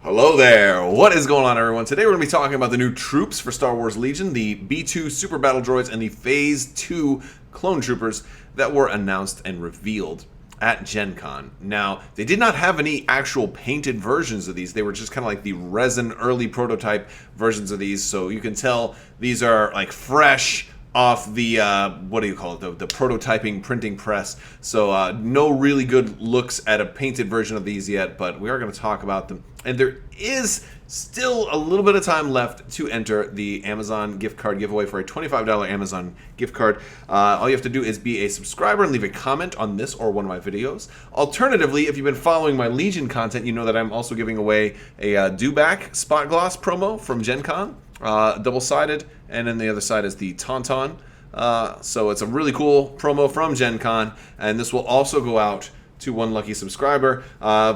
Hello there! What is going on, everyone? Today we're going to be talking about the new troops for Star Wars Legion, the B2 Super Battle Droids, and the Phase 2 Clone Troopers that were announced and revealed at GenCon. Now, they did not have any actual painted versions of these. They were just kind of like the resin early prototype versions of these, so you can tell these are like fresh off the, what do you call it, the prototyping printing press. So no really good looks at a painted version of these yet, but we are going to talk about them. And there is still a little bit of time left to enter the Amazon gift card giveaway for a $25 Amazon gift card. All you have to do is be a subscriber and leave a comment on this or one of my videos. Alternatively, if you've been following my Legion content, you know that I'm also giving away a do-back spot gloss promo from GenCon. Double-sided, and then the other side is the Tauntaun. So it's a really cool promo from GenCon, and this will also go out to one lucky subscriber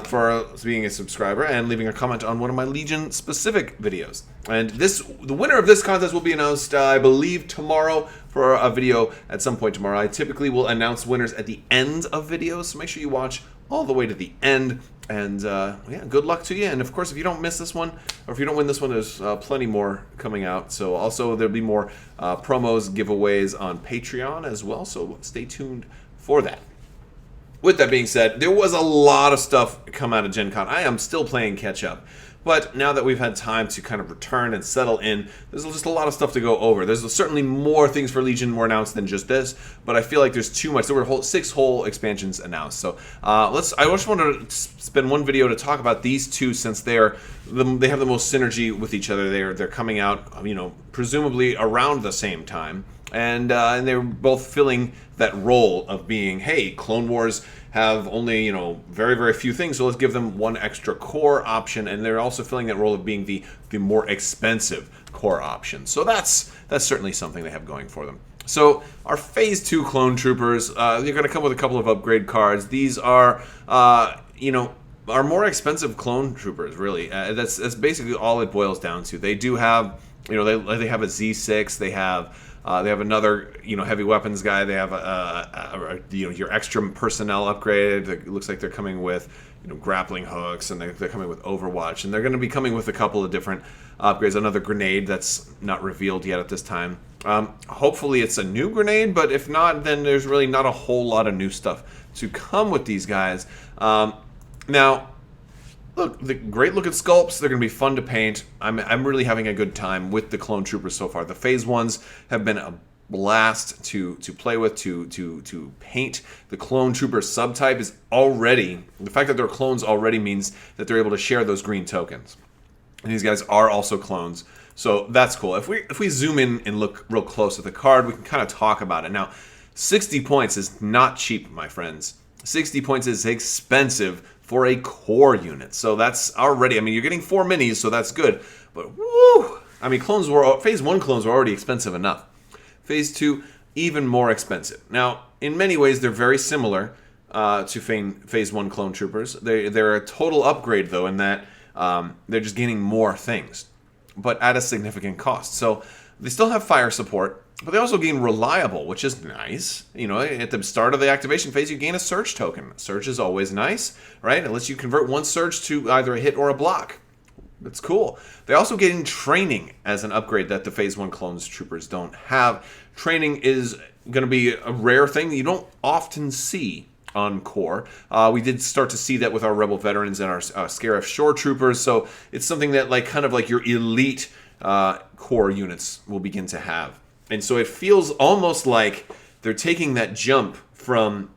for being a subscriber and leaving a comment on one of my Legion specific videos. And the winner of this contest will be announced, I believe, tomorrow for a video at some point tomorrow. I typically will announce winners at the end of videos, so make sure you watch all the way to the end. And yeah, good luck to you. And of course, if you don't miss this one, or if you don't win this one, there's plenty more coming out. So also there'll be more promos, giveaways on Patreon as well. So stay tuned for that. With that being said, there was a lot of stuff come out of GenCon. I am still playing catch up. But now that we've had time to kind of return and settle in, there's just a lot of stuff to go over. There's certainly more things for Legion were announced than just this, but I feel like there's too much. There were 6 whole expansions announced. So I just wanted to spend one video to talk about these two, since they have the most synergy with each other. They're coming out, presumably around the same time. And they're both filling that role of being, hey, Clone Wars have only, very, very few things, so let's give them one extra core option. And they're also filling that role of being the more expensive core option. So that's certainly something they have going for them. So our Phase 2 Clone Troopers, they're going to come with a couple of upgrade cards. These are, our more expensive Clone Troopers, really. That's basically all it boils down to. They do have, they have a Z6, they have another, heavy weapons guy. They have your extra personnel upgrade. It looks like they're coming with, grappling hooks, and they're coming with Overwatch, and they're going to be coming with a couple of different upgrades. Another grenade that's not revealed yet at this time. Hopefully it's a new grenade, but if not, then there's really not a whole lot of new stuff to come with these guys. Now, look, the great looking sculpts, they're going to be fun to paint. I'm really having a good time with the Clone Troopers so far. The Phase 1s have been a blast to play with, to paint. The Clone Trooper subtype is already, the fact that they're clones already means that they're able to share those green tokens. And these guys are also clones, so that's cool. If we zoom in and look real close at the card, we can kind of talk about it. Now, 60 points is not cheap, my friends. 60 points is expensive for a core unit. So that's already, you're getting 4 minis, so that's good. But woo! Phase 1 clones were already expensive enough. Phase 2, even more expensive. Now, in many ways, they're very similar to Phase 1 Clone Troopers. They're a total upgrade, though, in that they're just gaining more things, but at a significant cost. So they still have fire support, but they also gain reliable, which is nice. At the start of the activation phase, you gain a surge token. Surge is always nice, right? Unless you convert one surge to either a hit or a block. That's cool. They also gain training as an upgrade that the Phase 1 Clone Troopers don't have. Training is going to be a rare thing that you don't often see on core. We did start to see that with our Rebel Veterans and our Scarif Shore Troopers, so it's something that kind of your elite core units will begin to have. And so it feels almost like they're taking that jump from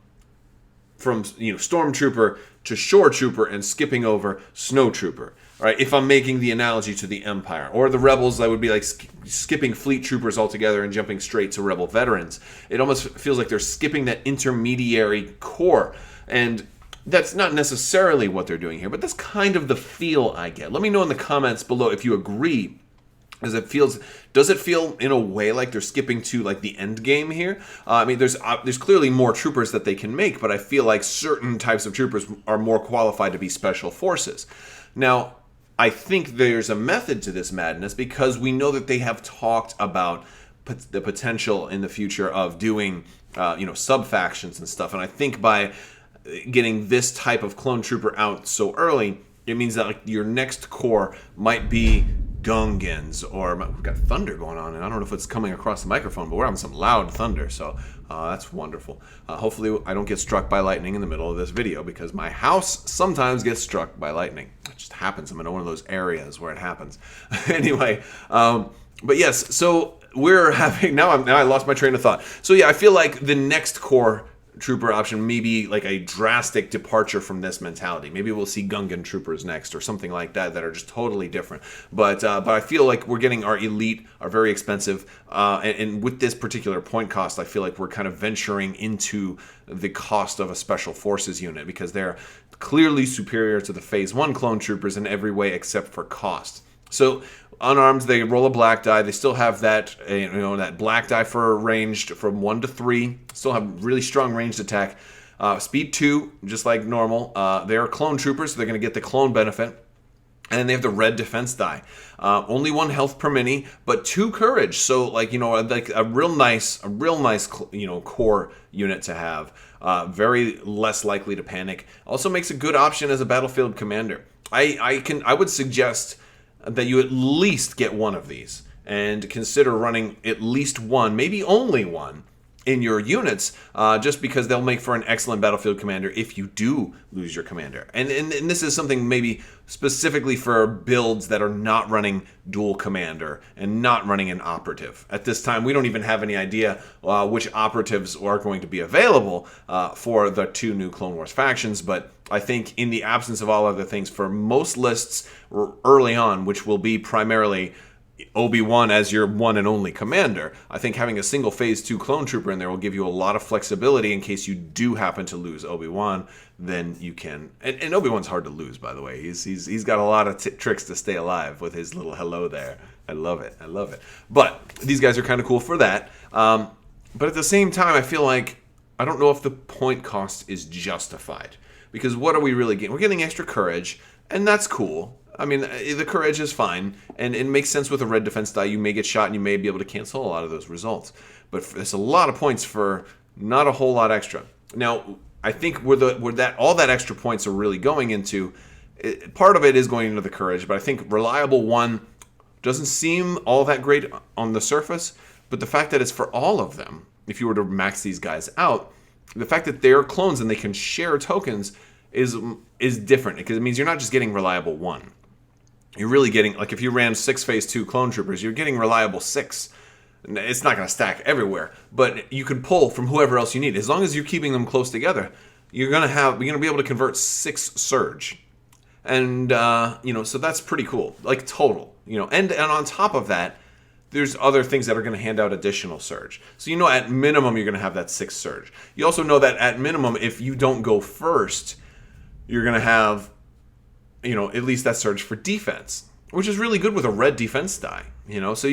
Stormtrooper to Shore Trooper and skipping over Snow Trooper. Right? If I'm making the analogy to the Empire. Or the Rebels, that would be like skipping Fleet Troopers altogether and jumping straight to Rebel Veterans. It almost feels like they're skipping that intermediary core. And that's not necessarily what they're doing here, but that's kind of the feel I get. Let me know in the comments below if you agree. Does it feel in a way like they're skipping to the end game here? There's clearly more troopers that they can make, but I feel like certain types of troopers are more qualified to be special forces. Now, I think there's a method to this madness, because we know that they have talked about the potential in the future of doing, sub-factions and stuff. And I think by getting this type of clone trooper out so early, it means that like your next core might be Gungans, or we've got thunder going on, and I don't know if it's coming across the microphone, but we're having some loud thunder, so that's wonderful. Hopefully I don't get struck by lightning in the middle of this video, because my house sometimes gets struck by lightning. It just happens. I'm in one of those areas where it happens. Anyway, but yes, so we're having, now I lost my train of thought. So yeah, I feel like the next core trooper option may be like a drastic departure from this mentality. Maybe we'll see Gungan troopers next or something like that that are just totally different. But I feel like we're getting our elite, are very expensive, and with this particular point cost, I feel like we're kind of venturing into the cost of a special forces unit, because they're clearly superior to the Phase 1 clone troopers in every way except for cost. So unarmed, they roll a black die. They still have that, that black die for ranged from 1 to 3. Still have really strong ranged attack. Speed 2, just like normal. They are clone troopers, so they're going to get the clone benefit. And they have the red defense die. Only 1 health per mini, but 2 courage. So like a real nice core unit to have. Very less likely to panic. Also makes a good option as a battlefield commander. I would suggest that you at least get one of these, and consider running at least one, maybe only one, in your units, just because they'll make for an excellent battlefield commander if you do lose your commander. And this is something maybe specifically for builds that are not running dual commander and not running an operative. At this time, we don't even have any idea which operatives are going to be available for the 2 new Clone Wars factions, but I think in the absence of all other things, for most lists early on, which will be primarily Obi-Wan as your one and only commander, I think having a single Phase 2 clone trooper in there will give you a lot of flexibility in case you do happen to lose Obi-Wan. Then you can, and Obi-Wan's hard to lose, by the way. He's got a lot of tricks to stay alive with his little hello there. I love it. But these guys are kind of cool for that. But at the same time, I feel like I don't know if the point cost is justified, because what are we really getting? We're getting extra courage, and that's cool. I mean, the courage is fine, and it makes sense with a red defense die. You may get shot, and you may be able to cancel a lot of those results. But it's a lot of points for not a whole lot extra. Now, I think where all that extra points are really going into, part of it is going into the courage, but I think reliable 1 doesn't seem all that great on the surface. But the fact that it's for all of them, if you were to max these guys out, the fact that they're clones and they can share tokens is different, because it means you're not just getting reliable 1. You're really getting, like if you ran 6 Phase 2 clone troopers, you're getting reliable 6. It's not going to stack everywhere, but you can pull from whoever else you need. As long as you're keeping them close together, you're going to be able to convert 6 surge. And, so that's pretty cool, like total, and on top of that, there's other things that are going to hand out additional surge. So at minimum, you're going to have that 6 surge. You also know that at minimum, if you don't go first, you're going to have at least that surge for defense, which is really good with a red defense die. So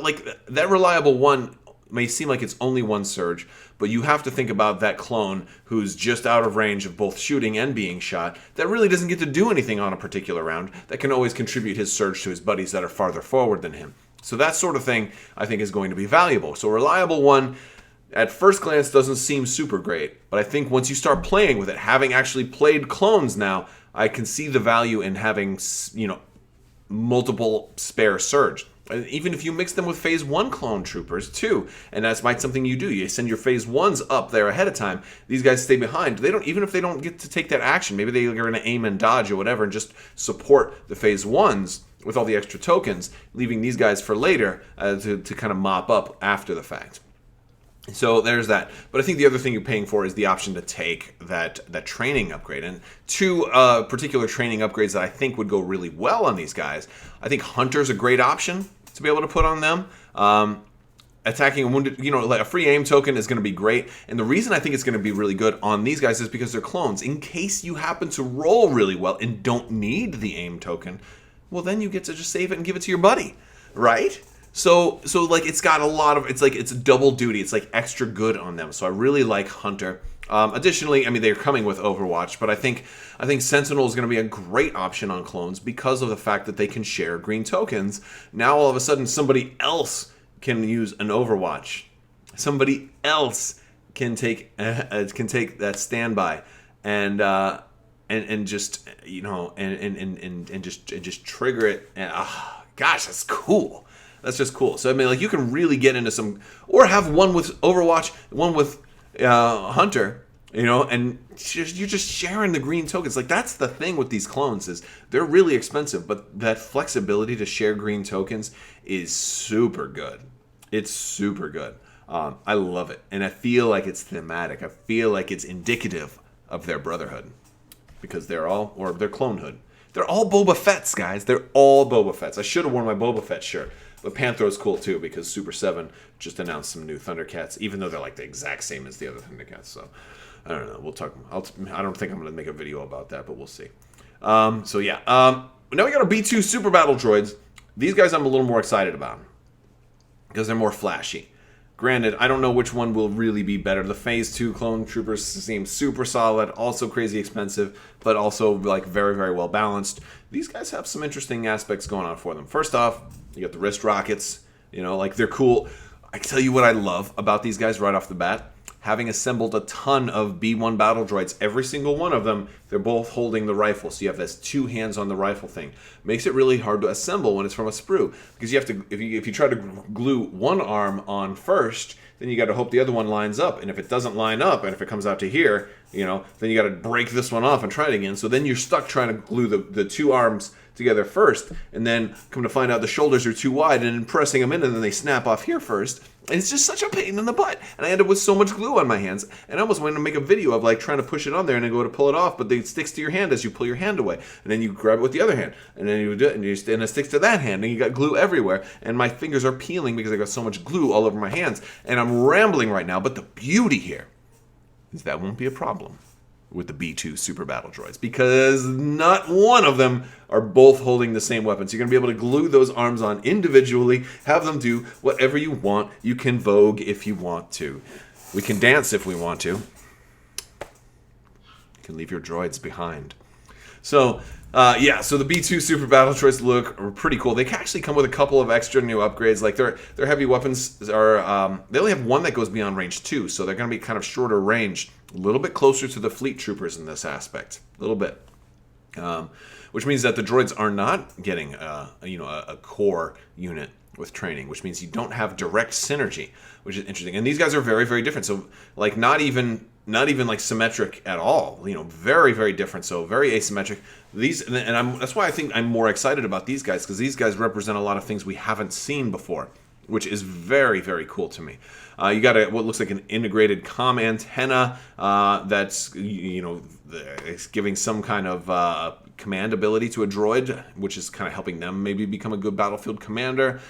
like that reliable 1 may seem like it's only 1 surge, but you have to think about that clone who's just out of range of both shooting and being shot, that really doesn't get to do anything on a particular round, that can always contribute his surge to his buddies that are farther forward than him. So that sort of thing, I think, is going to be valuable. So reliable 1, at first glance, doesn't seem super great, but I think once you start playing with it, having actually played clones now, I can see the value in having, multiple spare surge. Even if you mix them with Phase 1 clone troopers too, and that's something you do. You send your Phase 1s up there ahead of time. These guys stay behind. Even if they don't get to take that action, maybe they're going to aim and dodge or whatever and just support the Phase 1s with all the extra tokens, leaving these guys for later to kind of mop up after the fact. So there's that. But I think the other thing you're paying for is the option to take that training upgrade. And 2 particular training upgrades that I think would go really well on these guys. I think Hunter's a great option to be able to put on them. Attacking a wounded, like a free aim token is going to be great. And the reason I think it's going to be really good on these guys is because they're clones. In case you happen to roll really well and don't need the aim token, well, then you get to just save it and give it to your buddy, right? So like it's got a lot of, it's a double duty. It's like extra good on them. So I really like Hunter. Additionally, I mean, they're coming with Overwatch, but I think Sentinel is going to be a great option on clones because of the fact that they can share green tokens. Now all of a sudden somebody else can use an Overwatch. Somebody else can take that standby, and and just just trigger it. And, gosh, that's cool. That's just cool. So I mean, like, you can really get into some, or have one with Overwatch, one with Hunter, and you're just sharing the green tokens. Like, that's the thing with these clones, is they're really expensive, but that flexibility to share green tokens is super good. It's super good. I love it, and I feel like it's thematic. I feel like it's indicative of their brotherhood, because they're clonehood. They're all Boba Fett's, guys. They're all Boba Fett's. I should have worn my Boba Fett shirt. But Panthro's cool too, because Super 7 just announced some new Thundercats, even though they're like the exact same as the other Thundercats. So I don't know. We'll talk. I don't think I'm going to make a video about that, but we'll see. So yeah. Now we got our B2 Super Battle Droids. These guys I'm a little more excited about because they're more flashy. Granted, I don't know which one will really be better. The Phase 2 clone troopers seem super solid, also crazy expensive, but also like very, very well balanced. These guys have some interesting aspects going on for them. First off, you got the wrist rockets, like, they're cool. I tell you what I love about these guys right off the bat. Having assembled a ton of B1 battle droids, every single one of them, they're both holding the rifle. So you have this 2 hands on the rifle thing. Makes it really hard to assemble when it's from a sprue, because you have to, if you try to glue one arm on first, then you got to hope the other one lines up. And if it doesn't line up, and if it comes out to here, then you got to break this one off and try it again. So then you're stuck trying to glue the 2 arms together first, and then come to find out the shoulders are too wide, and then pressing them in, and then they snap off here first. And it's just such a pain in the butt. And I ended up with so much glue on my hands, and I almost wanted to make a video of like trying to push it on there and then go to pull it off, but it sticks to your hand as you pull your hand away. And then you grab it with the other hand, and then you do it, and it sticks to that hand, and you got glue everywhere. And my fingers are peeling because I got so much glue all over my hands. And I'm rambling right now, but the beauty here is that won't be a problem with the B2 Super Battle Droids, because not one of them are both holding the same weapon. So you're going to be able to glue those arms on individually, have them do whatever you want. You can vogue if you want to. We can dance if we want to. You can leave your droids behind. So, so the B2 Super Battle Droids look pretty cool. They can actually come with a couple of extra new upgrades. Like, their heavy weapons are, they only have one that goes beyond range 2, so they're going to be kind of shorter range. A little bit closer to the fleet troopers in this aspect. A little bit. Which means that the droids are not getting a core unit with training, which means you don't have direct synergy, which is interesting. And these guys are very, very different. So, like, not even like symmetric at all. Very, very different. So very asymmetric. That's why I think I'm more excited about these guys, because these guys represent a lot of things we haven't seen before, which is very, very cool to me. You got what looks like an integrated comm antenna that's it's giving some kind of command ability to a droid, which is kind of helping them maybe become a good battlefield commander.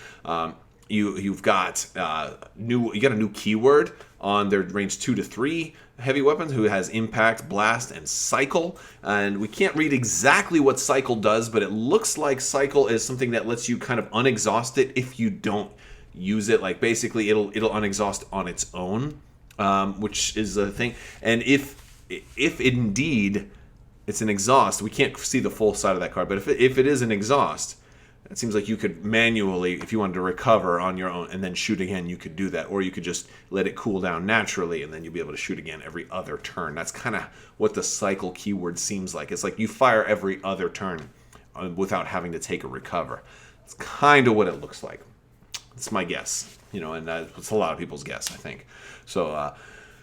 You've got a new keyword on their range 2 to 3 heavy weapons, who has impact, blast, and cycle. And we can't read exactly what cycle does, but it looks like cycle is something that lets you kind of unexhaust it if you don't use it. Like, basically it'll unexhaust on its own, which is a thing. And if indeed it's an exhaust, we can't see the full side of that card, but if it is an exhaust, it seems like you could manually, if you wanted to recover on your own and then shoot again, you could do that. Or you could just let it cool down naturally, and then you'll be able to shoot again every other turn. That's kind of what the cycle keyword seems like. It's like you fire every other turn without having to take a recover. It's kind of what it looks like. It's my guess, and it's a lot of people's guess, I think. So,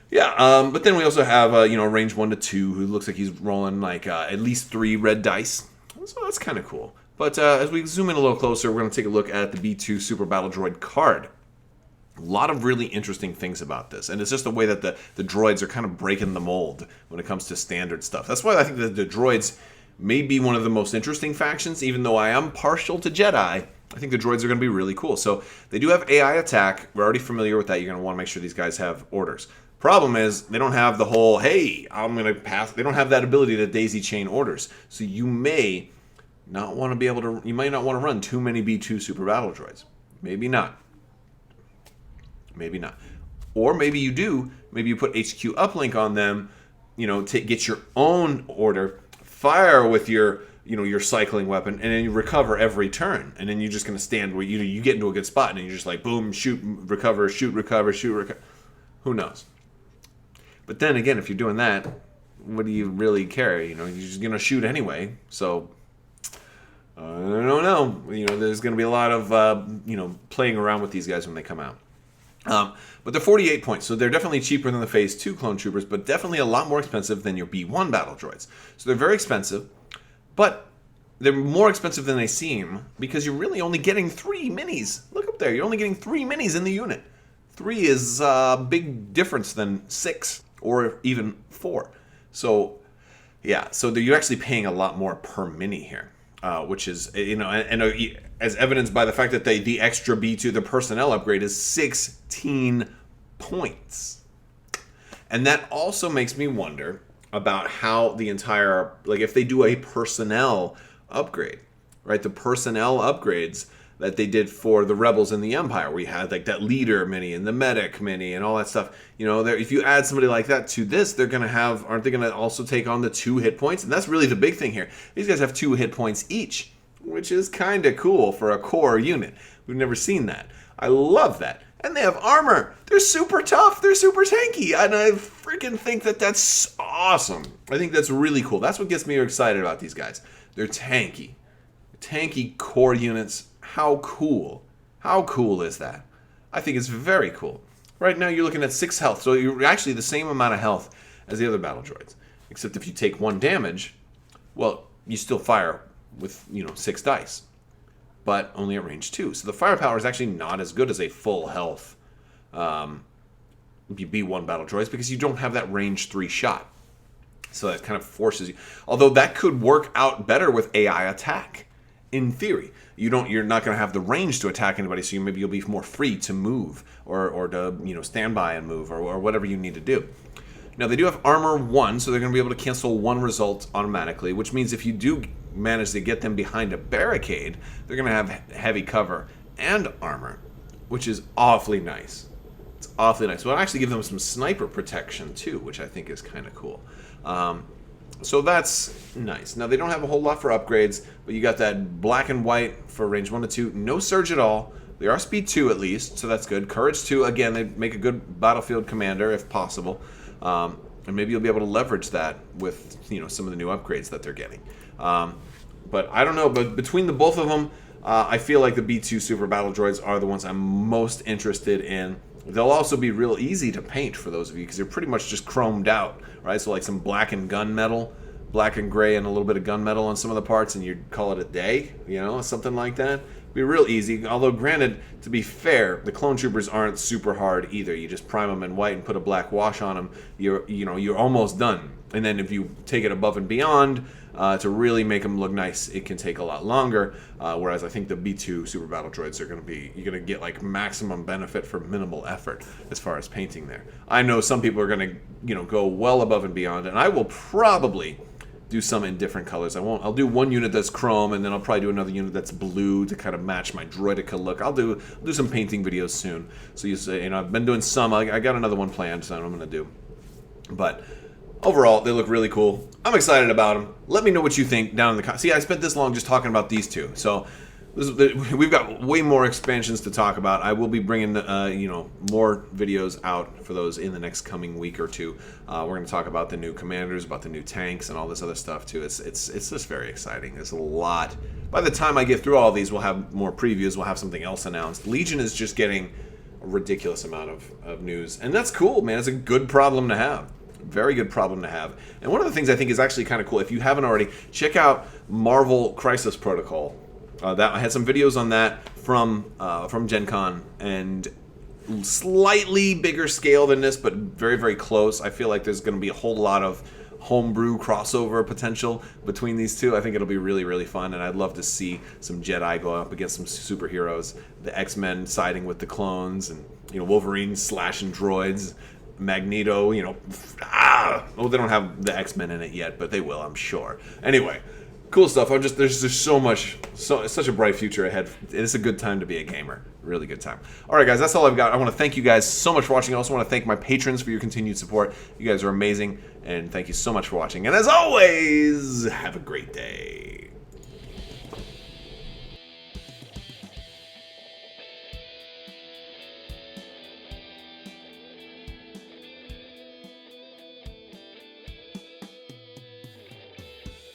but then we also have, range 1 to 2, who looks like he's rolling like at least 3 red dice. So that's kind of cool. But as we zoom in a little closer, we're going to take a look at the B2 Super Battle Droid card. A lot of really interesting things about this, and it's just the way that the droids are kind of breaking the mold when it comes to standard stuff. That's why I think that the droids may be one of the most interesting factions, even though I am partial to Jedi. I think the droids are going to be really cool. So they do have AI attack. We're already familiar with that. You're going to want to make sure these guys have orders. Problem is, they don't have the whole, hey, I'm going to pass. They don't have that ability to daisy chain orders. So you may not want to be able to, you might not want to run too many B2 Super Battle Droids. Maybe not. Maybe not. Or maybe you do. Maybe you put HQ uplink on them, to get your own order, fire with your cycling weapon, and then you recover every turn. And then you're just going to stand where you get into a good spot, and then you're just like, boom, shoot, recover, shoot, recover, shoot, recover. Who knows? But then again, if you're doing that, what do you really care? You know, you're just gonna shoot anyway. So I don't know. You know, there's gonna be a lot of you know, playing around with these guys when they come out. But they're 48 points, so they're definitely cheaper than the Phase 2 clone troopers, but definitely a lot more expensive than your B1 battle droids. So they're very expensive, but they're more expensive than they seem because you're really only getting 3 minis. Look up there, you're only getting 3 minis in the unit. 3 is a big difference than 6 or even 4. So yeah, so you're actually paying a lot more per mini here. Which is, you know, and as evidenced by the fact that the extra B2, the personnel upgrade, is 16 points. And that also makes me wonder about how the entire, like if they do a personnel upgrade, right? The personnel upgrades that they did for the Rebels and the Empire, where you had like that leader mini and the medic mini and all that stuff. You know, if you add somebody like that to this, they're going to have, aren't they going to also take on the 2 hit points? And that's really the big thing here. These guys have 2 hit points each, which is kind of cool for a core unit. We've never seen that. I love that. And they have armor. They're super tough. They're super tanky. And I freaking think that that's awesome. I think that's really cool. That's what gets me excited about these guys. They're tanky. Tanky core units. How cool. How cool is that? I think it's very cool. Right now you're looking at 6 health, so you're actually the same amount of health as the other battle droids. Except if you take 1 damage, well, you still fire with, you know, 6 dice. But only at range 2. So the firepower is actually not as good as a full health B1 battle droids because you don't have that range 3 shot. So that kind of forces you. Although that could work out better with AI attack. In theory, you're not going to have the range to attack anybody, so maybe you'll be more free to move or to, you know, stand by and move or whatever you need to do. Now they do have armor 1, so they're going to be able to cancel 1 result automatically, which means if you do manage to get them behind a barricade, they're going to have heavy cover and armor, which is awfully nice. It's awfully nice. We'll actually give them some sniper protection too, which I think is kind of cool. So that's nice. Now, they don't have a whole lot for upgrades, but you got that black and white for range 1 to 2. No surge at all. They are speed 2 at least, so that's good. Courage 2, again, they make a good battlefield commander if possible. And maybe you'll be able to leverage that with, you know, some of the new upgrades that they're getting. But I don't know, but between the both of them, I feel like the B2 Super Battle Droids are the ones I'm most interested in. They'll also be real easy to paint for those of you because they're pretty much just chromed out, right? So like some black and gunmetal, black and gray and a little bit of gunmetal on some of the parts, and you'd call it a day, you know, something like that. Be real easy. Although granted, to be fair, the clone troopers aren't super hard either. You just prime them in white and put a black wash on them. You're almost done. And then if you take it above and beyond to really make them look nice, it can take a lot longer. Whereas I think the B2 Super Battle Droids are you're going to get like maximum benefit for minimal effort as far as painting there. I know some people are going to, go well above and beyond, and I will probably do some in different colors. I'll do one unit that's chrome, and then I'll probably do another unit that's blue to kind of match my droidica look. I'll do some painting videos soon. So I've been doing some. I got another one planned, so I'm going to do. But overall, they look really cool. I'm excited about them. Let me know what you think down in the comments. See, I spent this long just talking about these two. So we've got way more expansions to talk about. I will be bringing more videos out for those in the next coming week or two. We're going to talk about the new commanders, about the new tanks, and all this other stuff too. It's just very exciting. There's a lot. By the time I get through all these, we'll have more previews. We'll have something else announced. Legion is just getting a ridiculous amount of news, and that's cool, man. It's a good problem to have. Very good problem to have. And one of the things I think is actually kind of cool, if you haven't already, check out Marvel Crisis Protocol. I had some videos on that from GenCon, and slightly bigger scale than this, but very, very close. I feel like there's going to be a whole lot of homebrew crossover potential between these two. I think it'll be really, really fun, and I'd love to see some Jedi go up against some superheroes, the X-Men siding with the clones, and Wolverine slashing droids, Magneto, they don't have the X-Men in it yet, but they will, I'm sure. Anyway, cool stuff. There's just it's such a bright future ahead. It's a good time to be a gamer. Really good time. All right, guys, that's all I've got. I want to thank you guys so much for watching. I also want to thank my patrons for your continued support. You guys are amazing, and thank you so much for watching. And as always, have a great day.